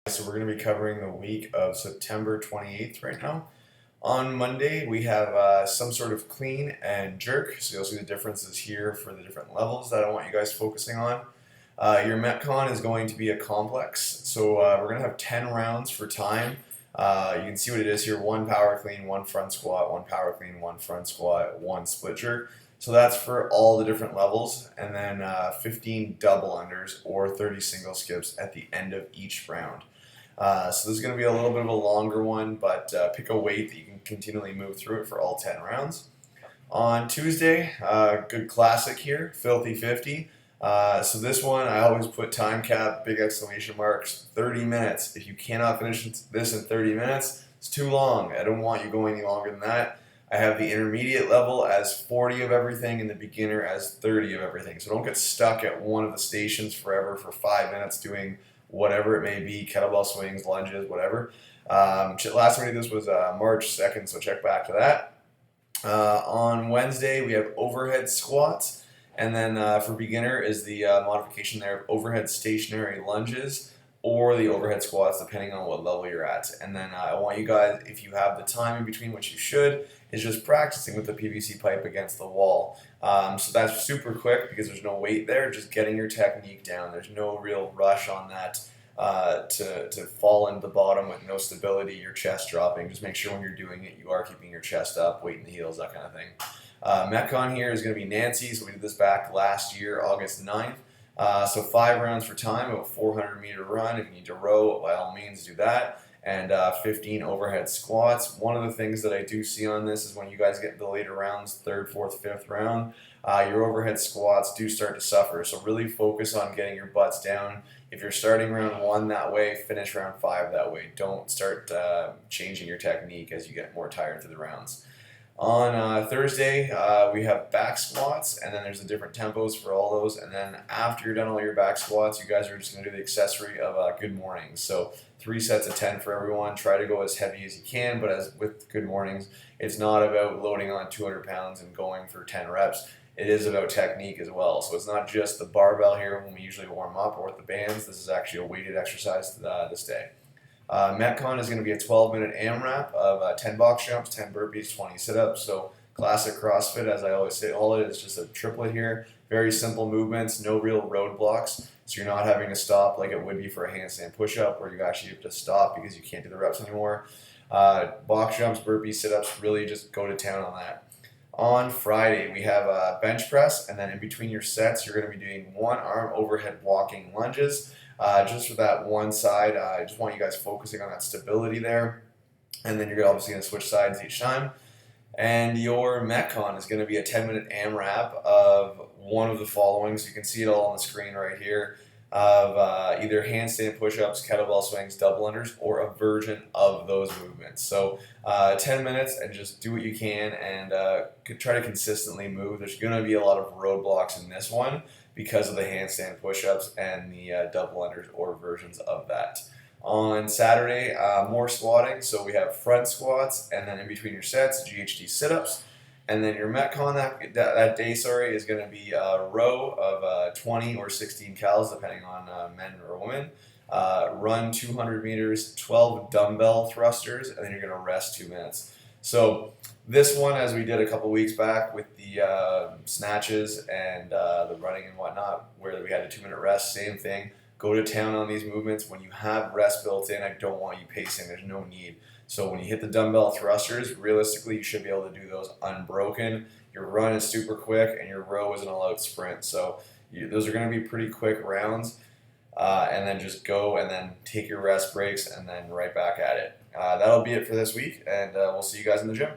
So we're going to be covering the week of September 28th right now. On Monday, we have some sort of clean and jerk. So you'll see the differences here for the different levels that I want you guys focusing on. Your Metcon is going to be a complex. So we're going to have 10 rounds for time. You can see what it is here: one power clean, one front squat, one power clean, one front squat, one split jerk. So that's for all the different levels, and then 15 double unders or 30 single skips at the end of each round. So this is going to be a little bit of a longer one, but pick a weight that you can continually move through it for all 10 rounds. On Tuesday, good classic here, Filthy 50. So this one, I always put time cap, big exclamation marks, 30 minutes. If you cannot finish this in 30 minutes, it's too long. I don't want you going any longer than that. I have the intermediate level as 40 of everything and the beginner as 30 of everything. So don't get stuck at one of the stations forever for 5 minutes doing whatever it may be, kettlebell swings, lunges, whatever. Last time I did this was March 2nd, so check back to that. On Wednesday, we have overhead squats. And then for beginner is the modification there of overhead stationary lunges or the overhead squats, depending on what level you're at. And then I want you guys, if you have the time in between, which you should, is just practicing with the PVC pipe against the wall. So that's super quick because there's no weight there, just getting your technique down. There's no real rush on that to fall into the bottom with no stability, your chest dropping. Just make sure when you're doing it, you are keeping your chest up, weight in the heels, that kind of thing. Metcon here is going to be Nancy, so we did this back last year, August 9th. So 5 rounds for time of a 400-meter run. If you need to row, by all means do that. And 15 overhead squats. One of the things that I do see on this is when you guys get to the later rounds, 3rd, 4th, 5th round, your overhead squats do start to suffer. So really focus on getting your butts down. If you're starting round 1 that way, finish round 5 that way. Don't start changing your technique as you get more tired through the rounds. On Thursday, we have back squats, and then there's the different tempos for all those. And then after you're done all your back squats, you guys are just going to do the accessory of good mornings. So 3 sets of 10 for everyone. Try to go as heavy as you can, but as with good mornings, it's not about loading on 200 pounds and going for 10 reps. It is about technique as well. So it's not just the barbell here when we usually warm up or with the bands. This is actually a weighted exercise this day. Metcon is going to be a 12-minute AMRAP of 10 box jumps, 10 burpees, 20 sit-ups. So classic CrossFit, as I always say, all it is just a triplet here. Very simple movements, no real roadblocks. So you're not having to stop like it would be for a handstand push-up where you actually have to stop because you can't do the reps anymore. Box jumps, burpees, sit-ups, really just go to town on that. On Friday, we have a bench press, and then in between your sets, you're going to be doing 1-arm overhead walking lunges. Just for that one side, I just want you guys focusing on that stability there. And then you're obviously going to switch sides each time. And your Metcon is going to be a 10-minute AMRAP of one of the following. So you can see it all on the screen right here of either handstand push-ups, kettlebell swings, double unders, or a version of those movements. So 10 minutes and just do what you can and try to consistently move. There's going to be a lot of roadblocks in this one because of the handstand push-ups and the double unders or versions of that. On Saturday, more squatting. So we have front squats, and then in between your sets, GHD sit-ups. And then your Metcon that day, is going to be a row of 20 or 16 cals, depending on men or women. Run 200 meters, 12 dumbbell thrusters, and then you're going to rest 2 minutes. So this one, as we did a couple weeks back with the snatches and the running and whatnot, where we had a 2-minute rest, same thing. Go to town on these movements. When you have rest built in, I don't want you pacing. There's no need. So when you hit the dumbbell thrusters, realistically, you should be able to do those unbroken. Your run is super quick, and your row is an all-out sprint. So those are going to be pretty quick rounds. And then just go and then take your rest breaks and then right back at it. That'll be it for this week, and we'll see you guys in the gym.